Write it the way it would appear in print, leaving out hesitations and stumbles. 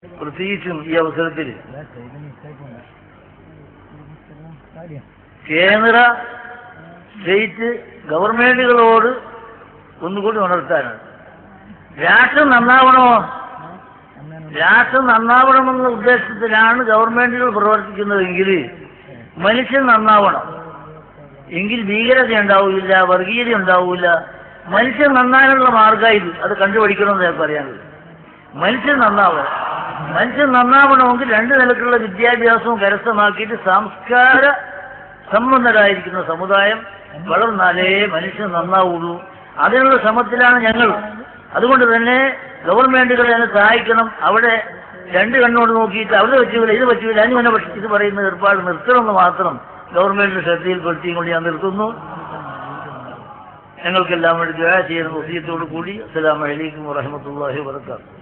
പ്രത്യേകിച്ചും ഈ അവസരത്തിൽ കേന്ദ്ര സ്റ്റേറ്റ് ഗവൺമെന്റുകളോട് ഒന്നുകൂടി ഉണർത്താനാണ്. രാഷ്ട്രം നന്നാവണമെന്ന ഉദ്ദേശത്തിലാണ് ഗവൺമെന്റുകൾ പ്രവർത്തിക്കുന്നതെങ്കിൽ മനുഷ്യൻ നന്നാവണം. എങ്കിൽ ഭീകരത ഉണ്ടാവില്ല, വർഗീയത ഉണ്ടാവില്ല. മനുഷ്യൻ നന്നാനുള്ള മാർഗമായത് അത് കണ്ടുപിടിക്കണമെന്ന് ഞാൻ പറയാനുള്ളത്. മനുഷ്യൻ നന്നാവണമെങ്കിൽ രണ്ട് നിലക്കുള്ള വിദ്യാഭ്യാസവും കരസ്ഥമാക്കിയിട്ട് സംസ്കാര സമ്പന്നരായിരിക്കുന്ന സമുദായം വളർന്നാലേ മനുഷ്യൻ നന്നാവുള്ളൂ. അതിനുള്ള ശ്രമത്തിലാണ് ഞങ്ങൾ. അതുകൊണ്ട് തന്നെ ഗവൺമെന്റുകളെ അതിനെ സഹായിക്കണം. അവിടെ രണ്ട് കണ്ണോട് നോക്കിയിട്ട് അവിടെ പറ്റില്ല, ഇത് പറ്റില്ല, അങ്ങനെ ഇത് പറയുന്ന ഏർപ്പാട് നിർത്തണമെന്ന് മാത്രം ഗവൺമെന്റിന്റെ ശ്രദ്ധയിൽപ്പെടുത്തിയും കൊണ്ട് ഞാൻ നിർത്തുന്നു. ഞങ്ങൾക്കെല്ലാം വേണ്ടി ദുആ ചെയ്യുന്ന വസിയത്തോടു കൂടി അസ്സലാമു അലൈക്കും വറഹ്മത്തുള്ളാഹി വബറകാതുഹു.